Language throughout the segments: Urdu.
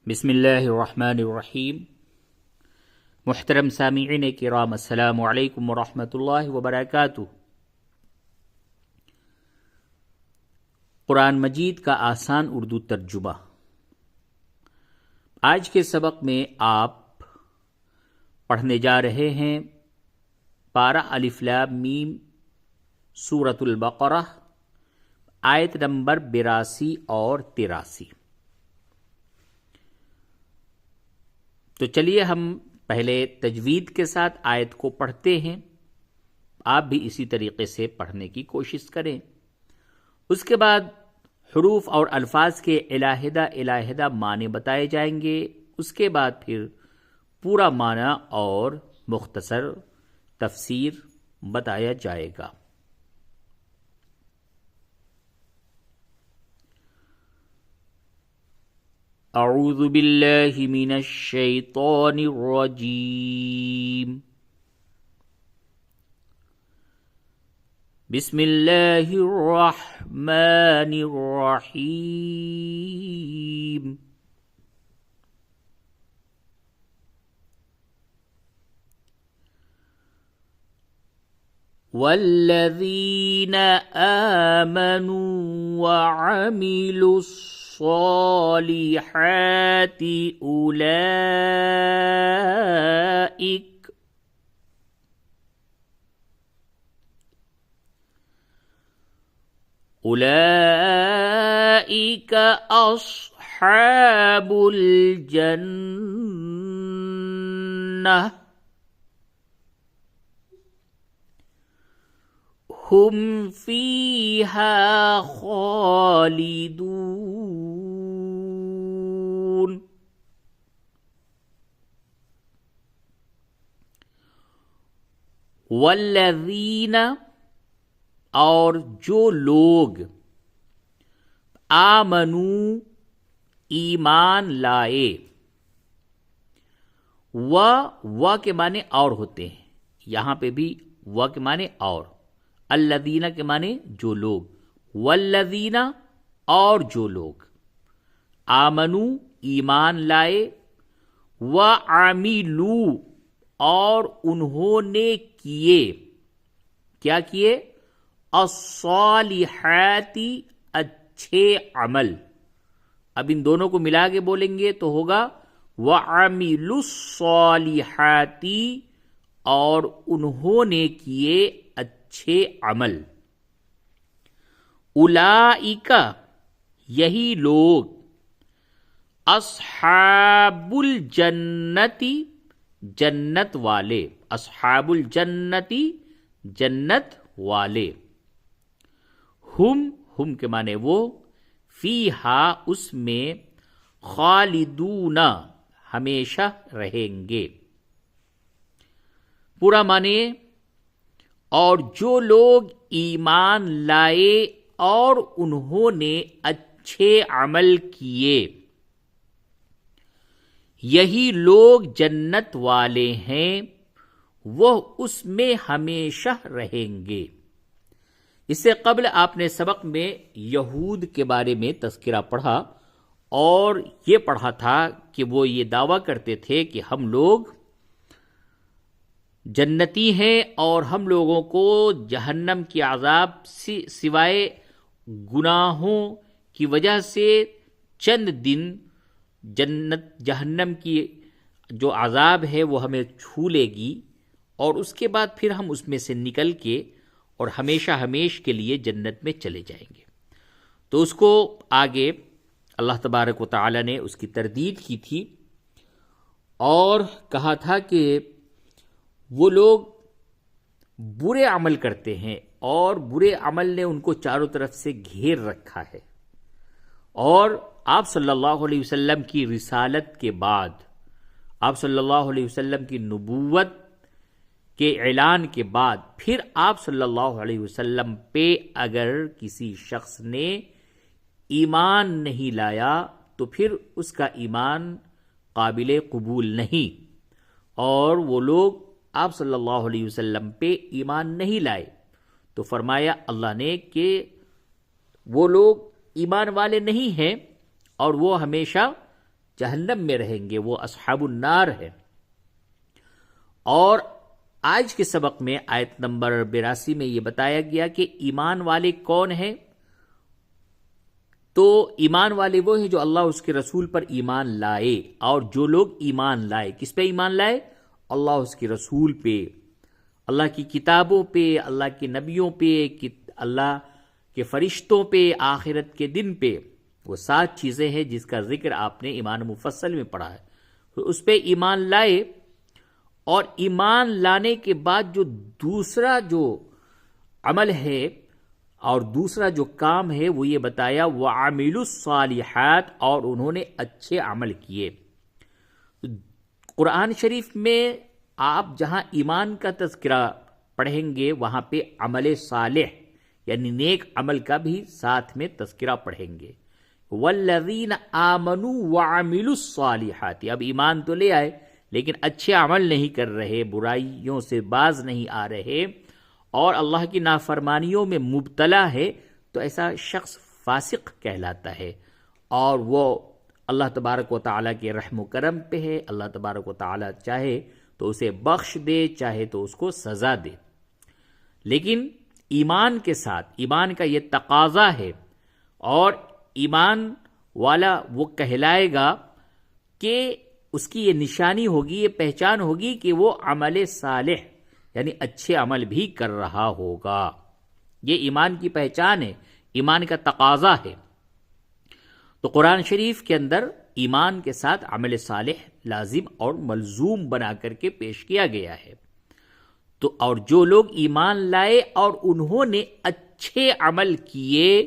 بسم اللہ الرحمن الرحیم۔ محترم سامعین کرام، السلام علیکم ورحمۃ اللہ وبرکاتہ۔ قرآن مجید کا آسان اردو ترجمہ۔ آج کے سبق میں آپ پڑھنے جا رہے ہیں پارہ الف لام میم سورۃ البقرہ، آیت نمبر 82 اور 83۔ تو چلیے ہم پہلے تجوید کے ساتھ آیت کو پڑھتے ہیں، آپ بھی اسی طریقے سے پڑھنے کی کوشش کریں۔ اس کے بعد حروف اور الفاظ کے علیحدہ معنی بتائے جائیں گے، اس کے بعد پھر پورا معنی اور مختصر تفسیر بتایا جائے گا۔ اعوذ باللہ من الشیطان الرجیم، بسم اللہ الرحمن الرحیم۔ والذین آمنوا وعملوا الصالحات أولئك أصحاب الجنة هم فيها خالدون۔ والذین، اور جو لوگ، آمنو، ایمان لائے، و کے معنی اور ہوتے ہیں، یہاں پہ بھی و کے معنی اور، الذین کے معنی جو لوگ، والذین اور جو لوگ، آمنو ایمان لائے، وعملو اور انہوں نے کیے، کیا کیے؟ الصالحات اچھے عمل۔ اب ان دونوں کو ملا کے بولیں گے تو ہوگا وعملوا الصالحات، اور انہوں نے کیے اچھے عمل۔ اولئک، یہی لوگ، اصحاب الجنت، جنت والے، اصحاب الجنت، جنت والے، ہم کے معنی وہ، فیہا اس میں، خالدون ہمیشہ رہیں گے۔ پورا معنی، اور جو لوگ ایمان لائے اور انہوں نے اچھے عمل کیے، یہی لوگ جنت والے ہیں، وہ اس میں ہمیشہ رہیں گے۔ اس سے قبل آپ نے سبق میں یہود کے بارے میں تذکرہ پڑھا، اور یہ پڑھا تھا کہ وہ یہ دعویٰ کرتے تھے کہ ہم لوگ جنتی ہیں اور ہم لوگوں کو جہنم کی عذاب سوائے گناہوں کی وجہ سے چند دن جہنم کی جو عذاب ہے وہ ہمیں چھو لے گی، اور اس کے بعد پھر ہم اس میں سے نکل کے اور ہمیشہ ہمیش کے لیے جنت میں چلے جائیں گے۔ تو اس کو آگے اللہ تبارک و تعالی نے اس کی تردید کی تھی اور کہا تھا کہ وہ لوگ برے عمل کرتے ہیں اور برے عمل نے ان کو چاروں طرف سے گھیر رکھا ہے، اور آپ صلی اللہ علیہ وسلم کی رسالت کے بعد، آپ صلی اللہ علیہ وسلم کی نبوت کے اعلان کے بعد، پھر آپ صلی اللہ علیہ وسلم پہ اگر کسی شخص نے ایمان نہیں لایا تو پھر اس کا ایمان قابل قبول نہیں، اور وہ لوگ آپ صلی اللہ علیہ وسلم پہ ایمان نہیں لائے تو فرمایا اللہ نے کہ وہ لوگ ایمان والے نہیں ہیں اور وہ ہمیشہ جہنم میں رہیں گے، وہ اصحاب النار ہے۔ اور آج کے سبق میں آیت نمبر 82 میں یہ بتایا گیا کہ ایمان والے کون ہیں۔ تو ایمان والے وہ ہیں جو اللہ اس کے رسول پر ایمان لائے، اور جو لوگ ایمان لائے، کس پہ ایمان لائے؟ اللہ اس کے رسول پہ، اللہ کی کتابوں پہ، اللہ کے نبیوں پہ، اللہ کے فرشتوں پہ، آخرت کے دن پہ۔ وہ 7 چیزیں ہیں جس کا ذکر آپ نے ایمان مفصل میں پڑھا ہے، تو اس پہ ایمان لائے۔ اور ایمان لانے کے بعد جو دوسرا جو عمل ہے اور دوسرا جو کام ہے وہ یہ بتایا وَعَمِلُوا الصَّالِحَاتِ، اور انہوں نے اچھے عمل کیے۔ قرآن شریف میں آپ جہاں ایمان کا تذکرہ پڑھیں گے وہاں پہ عمل صالح یعنی نیک عمل کا بھی ساتھ میں تذکرہ پڑھیں گے۔ وَالَّذِينَ آمَنُوا وَعَمِلُوا الصَّالِحَاتِ، اب ایمان تو لے آئے لیکن اچھے عمل نہیں کر رہے، برائیوں سے باز نہیں آ رہے اور اللہ کی نافرمانیوں میں مبتلا ہے، تو ایسا شخص فاسق کہلاتا ہے، اور وہ اللہ تبارک و تعالیٰ کے رحم و کرم پہ ہے۔ اللہ تبارک و تعالیٰ چاہے تو اسے بخش دے، چاہے تو اس کو سزا دے۔ لیکن ایمان کے ساتھ ایمان کا یہ تقاضا ہے، اور ایمان والا وہ کہلائے گا کہ اس کی یہ نشانی ہوگی، یہ پہچان ہوگی کہ وہ عمل صالح یعنی اچھے عمل بھی کر رہا ہوگا۔ یہ ایمان کی پہچان ہے، ایمان کا تقاضا ہے۔ تو قرآن شریف کے اندر ایمان کے ساتھ عمل صالح لازم اور ملزوم بنا کر کے پیش کیا گیا ہے۔ تو اور جو لوگ ایمان لائے اور انہوں نے اچھے عمل کیے،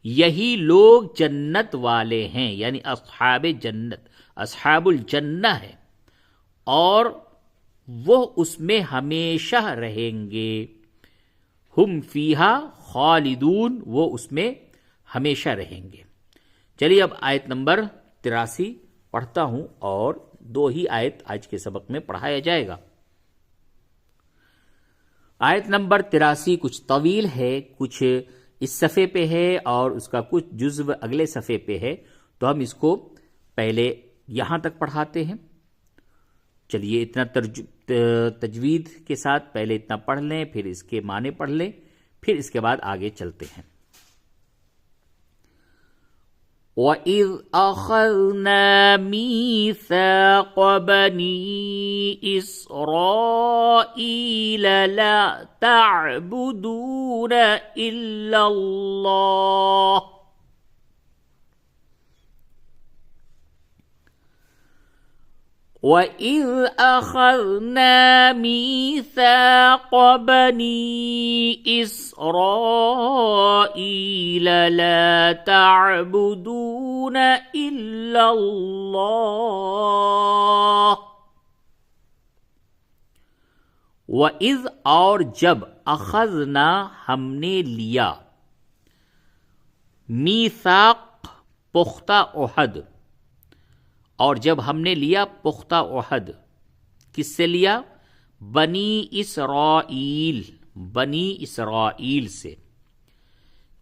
یہی لوگ جنت والے ہیں، یعنی اصحاب جنت، اصحاب الجنہ ہے، اور وہ اس میں ہمیشہ رہیں گے۔ ہم فیہا خالدون، وہ اس میں ہمیشہ رہیں گے۔ چلیے اب آیت نمبر 83 پڑھتا ہوں، اور 2 ہی آیت آج کے سبق میں پڑھایا جائے گا۔ آیت نمبر 83 کچھ طویل ہے، کچھ اس صفحے پہ ہے اور اس کا کچھ جزو اگلے صفحے پہ ہے، تو ہم اس کو پہلے یہاں تک پڑھاتے ہیں۔ چلیے اتنا تجوید کے ساتھ پہلے اتنا پڑھ لیں، پھر اس کے معنی پڑھ لیں، پھر اس کے بعد آگے چلتے ہیں۔ وَإِذْ أَخَذْنَا مِيثَاقَ بَنِي إِسْرَائِيلَ لَا تَعْبُدُونَ إِلَّا اللَّهَ وَإِذْ أَخَذْنَا مِيثَاقَ بَنِي إِسْرَائِيلَ لَا تَعْبُدُونَ إِلَّا اللَّهَ وَإِذْ، اور جب، أَخَذْنَا ہم نے لیا، میثاق پختہ عہد، اور جب ہم نے لیا پختہ عہد، کس سے لیا؟ بنی اسرائیل، بنی اسرائیل سے۔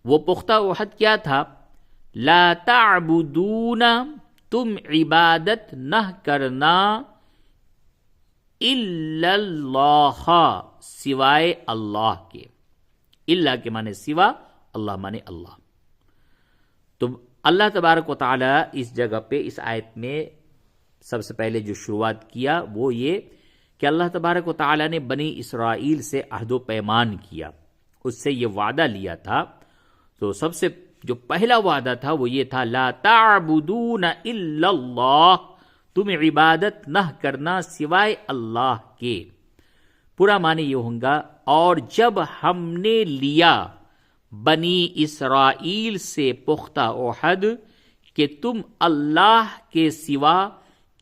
وہ پختہ عہد کیا تھا؟ لا تعبدون، تم عبادت نہ کرنا، الا اللہ، سوائے اللہ کے۔ اللہ کے معنی سوا، اللہ معنی اللہ۔ تو اللہ تبارک و تعالی اس جگہ پہ اس آیت میں سب سے پہلے جو شروعات کیا وہ یہ کہ اللہ تبارک و تعالی نے بنی اسرائیل سے عہد و پیمان کیا، اس سے یہ وعدہ لیا تھا۔ تو سب سے جو پہلا وعدہ تھا وہ یہ تھا لا تعبدون الا اللہ، تم عبادت نہ کرنا سوائے اللہ کے۔ پورا معنی یہ ہوگا، اور جب ہم نے لیا بنی اسرائیل سے پختہ عہد کہ تم اللہ کے سوا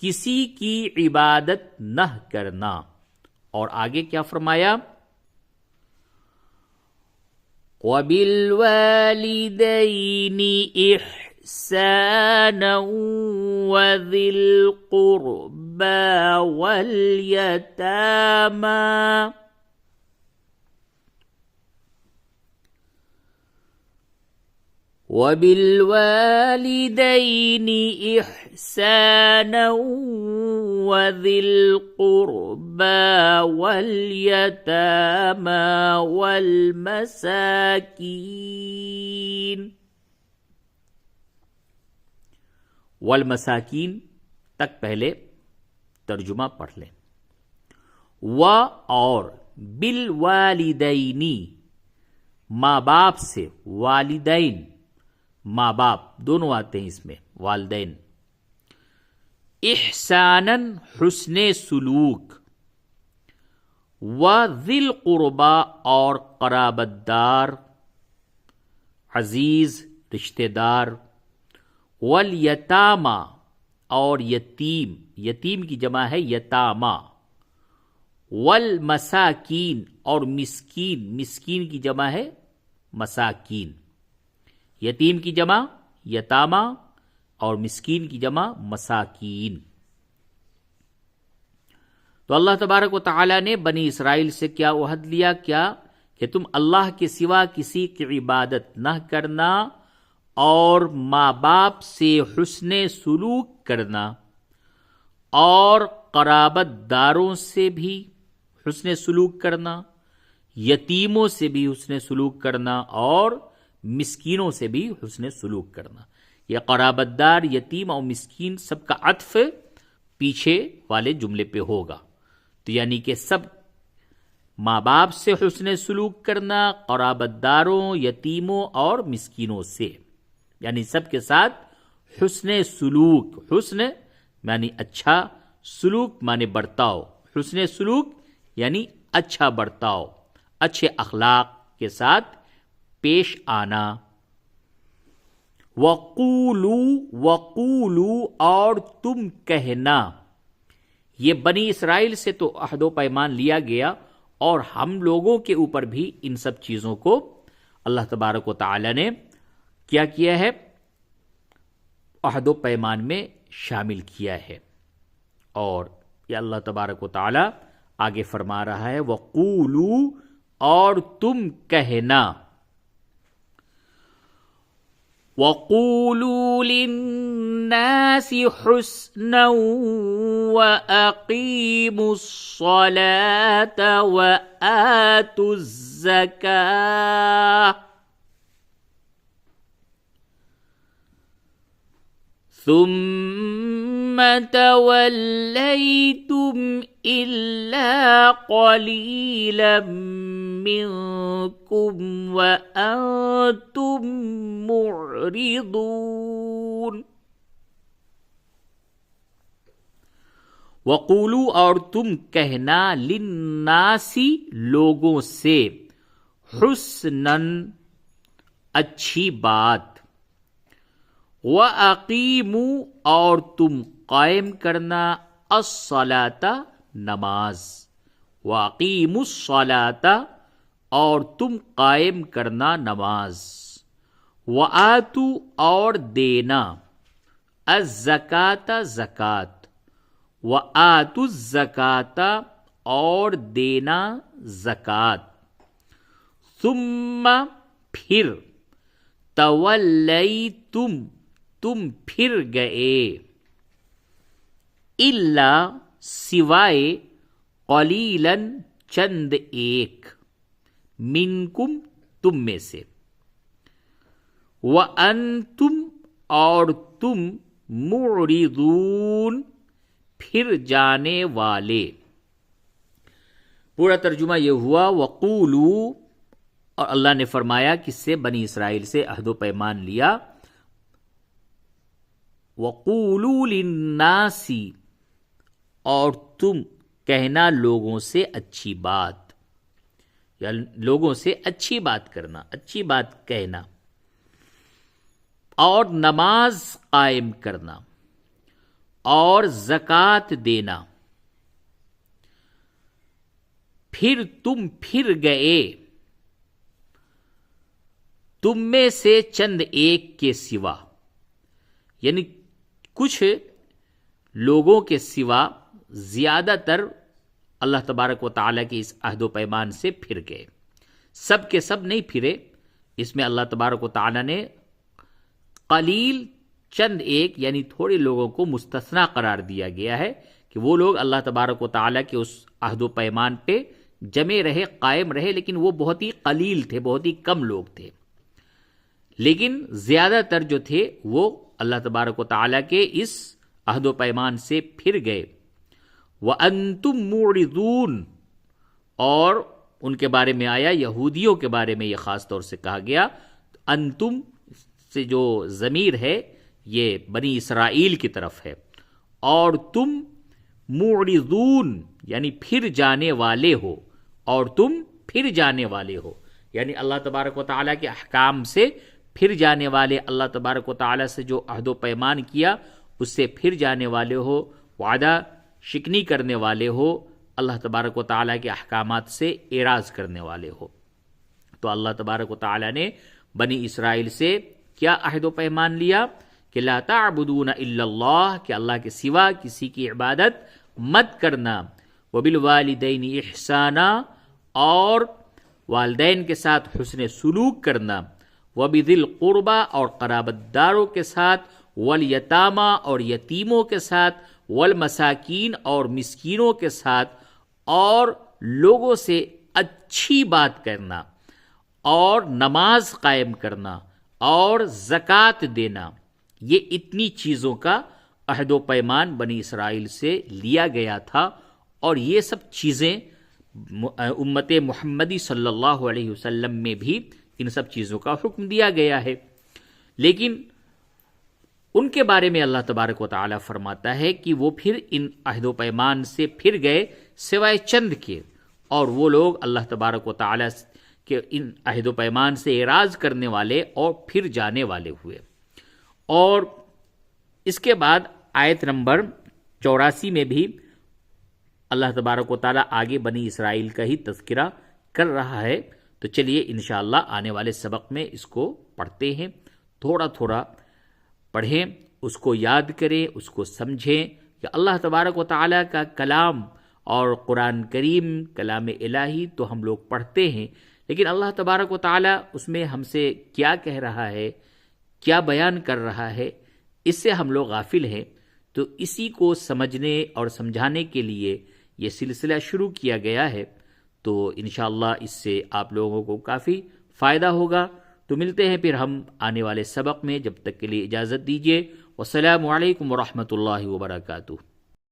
کسی کی عبادت نہ کرنا، اور آگے کیا فرمایا؟ وَبِالْوَالِدَيْنِ إِحْسَانًا وَذِي الْقُرْبَى وَالْيَتَامَى وَبِالْوَالِدَيْنِ إِحْسَانًا وَذِي الْقُرْبَى وَالْيَتَامَى والمساکین تک پہلے ترجمہ پڑھ لیں. اور بالوالدینی ماں باپ سے، والدین ماں باپ دونوں آتے ہیں اس میں، والدین. احساناً حسن سلوک، وذی القربا اور قرابت دار، عزیز رشتہ دار، والیتامى اور یتیم، یتیم کی جمع ہے یتامہ، والمساکین اور مسکین، مسکین کی جمع ہے مساکین. یتیم کی جمع یتامہ اور مسکین کی جمع مساکین. تو اللہ تبارک و تعالی نے بنی اسرائیل سے کیا عہد لیا؟ کیا کہ تم اللہ کے سوا کسی کی عبادت نہ کرنا اور ماں باپ سے حسن سلوک کرنا اور قرابت داروں سے بھی حسن سلوک کرنا، یتیموں سے بھی حسن سلوک کرنا اور مسکینوں سے بھی حسن سلوک کرنا. یہ قرابت دار، یتیم اور مسکین سب کا عطف پیچھے والے جملے پہ ہوگا. تو یعنی کہ سب ماں باپ سے حسن سلوک کرنا، قرابت داروں، یتیموں اور مسکینوں سے، یعنی سب کے ساتھ حسن سلوک. حسن یعنی اچھا، سلوک معنی برتاؤ. حسن سلوک یعنی اچھا برتاؤ، اچھے اخلاق کے ساتھ پیش آنا. وقولو اور تم کہنا. یہ بنی اسرائیل سے تو عہد و پیمان لیا گیا، اور ہم لوگوں کے اوپر بھی ان سب چیزوں کو اللہ تبارک و تعالی نے کیا کیا ہے؟ عہد و پیمان میں شامل کیا ہے. اور یہ اللہ تبارک و تعالی آگے فرما رہا ہے وقولو اور تم کہنا. وَقُولُوا لِلنَّاسِ حُسْنًا وَأَقِيمُوا الصَّلَاةَ وَآتُوا الزَّكَاةَ ثُمَّ تَوَلَّيْتُمْ إِلَّا قَلِيلًا مِّنكُمْ وَأَنتُم مُّعْرِضُونَ. وَقُولُوا اور تم کہنا لِلنَّاسِ لوگوں سے، حسناً اچھی بات، وَأَقِیمُوا اور تم قائم کرنا الصَّلَاةَ نماز، وَأَقِیمُوا الصَّلَاةَ اور تم قائم کرنا نماز، وَآتُوا اور دینا الزَّکَاةَ زکوٰۃ، وَآتُوا الزَّکَاةَ اور دینا زکوٰۃ. ثم پھر تولیتم تم پھر گئے، الا سوائے قلیلاً چند ایک، منکم تم میں سے، وَأَنْتُمْ اور تم معرضون پھر جانے والے. پورا ترجمہ یہ ہوا وقولو، اور اللہ نے فرمایا کس سے؟ بنی اسرائیل سے عہد و پیمان لیا. وَقُولُوا لِلنَّاسِ اور تم کہنا لوگوں سے اچھی بات، یا لوگوں سے اچھی بات کرنا، اچھی بات کہنا، اور نماز قائم کرنا اور زکوٰۃ دینا. پھر تم پھر گئے، تم میں سے چند ایک کے سوا، یعنی کچھ لوگوں کے سوا زیادہ تر اللہ تبارک و تعالیٰ کے اس عہد و پیمان سے پھر گئے. سب کے سب نہیں پھرے، اس میں اللہ تبارک و تعالیٰ نے قلیل چند ایک یعنی تھوڑے لوگوں کو مستثنا قرار دیا گیا ہے کہ وہ لوگ اللہ تبارک و تعالیٰ کے اس عہد و پیمان پہ جمے رہے، قائم رہے، لیکن وہ بہت ہی قلیل تھے، بہت ہی کم لوگ تھے، لیکن زیادہ تر جو تھے وہ اللہ تبارک و تعالیٰ کے اس عہد و پیمان سے پھر گئے۔ وَأَنْتُمْ مُعْرِضُونَ، اور ان کے بارے میں آیا، یہودیوں کے بارے میں یہ خاص طور سے کہا گیا، انتم سے جو ضمیر ہے یہ بنی اسرائیل کی طرف ہے، اور تم معرضون یعنی پھر جانے والے ہو، اور تم پھر جانے والے ہو، یعنی اللہ تبارک و تعالیٰ کے احکام سے پھر جانے والے، اللہ تبارک و تعالیٰ سے جو عہد و پیمان کیا اس سے پھر جانے والے ہو، وعدہ شکنی کرنے والے ہو، اللہ تبارک و تعالیٰ کے احکامات سے اعراض کرنے والے ہو۔ تو اللہ تبارک و تعالیٰ نے بنی اسرائیل سے کیا عہد و پیمان لیا کہ لا تعبدون الا اللہ، کہ اللہ کے سوا کسی کی عبادت مت کرنا، وبالوالدین احسانا، اور والدین کے ساتھ حسن سلوک کرنا، وبذی القربى، اور قرابت داروں کے ساتھ، والیتامى، اور یتیموں کے ساتھ، والمساکین، اور مسکینوں کے ساتھ، اور لوگوں سے اچھی بات کرنا، اور نماز قائم کرنا، اور زکوٰۃ دینا۔ یہ اتنی چیزوں کا عہد و پیمان بنی اسرائیل سے لیا گیا تھا، اور یہ سب چیزیں امت محمدی صلی اللہ علیہ وسلم میں بھی ان سب چیزوں کا حکم دیا گیا ہے، لیکن ان کے بارے میں اللہ تبارک و تعالیٰ فرماتا ہے کہ وہ پھر ان عہد و پیمان سے پھر گئے سوائے چند کے، اور وہ لوگ اللہ تبارک و تعالیٰ کے ان عہد و پیمان سے اعراض کرنے والے اور پھر جانے والے ہوئے۔ اور اس کے بعد آیت نمبر 84 میں بھی اللہ تبارک و تعالیٰ آگے بنی اسرائیل کا ہی تذکرہ کر رہا ہے، تو چلیے انشاءاللہ آنے والے سبق میں اس کو پڑھتے ہیں، تھوڑا تھوڑا پڑھیں، اس کو یاد کریں، اس کو سمجھیں کہ اللہ تبارک و تعالیٰ کا کلام اور قرآن کریم کلام الہی تو ہم لوگ پڑھتے ہیں، لیکن اللہ تبارک و تعالیٰ اس میں ہم سے کیا کہہ رہا ہے، کیا بیان کر رہا ہے، اس سے ہم لوگ غافل ہیں۔ تو اسی کو سمجھنے اور سمجھانے کے لیے یہ سلسلہ شروع کیا گیا ہے، تو انشاءاللہ اس سے آپ لوگوں کو کافی فائدہ ہوگا۔ تو ملتے ہیں پھر ہم آنے والے سبق میں، جب تک کے لیے اجازت دیجیے، والسلام علیکم ورحمۃ اللہ وبرکاتہ۔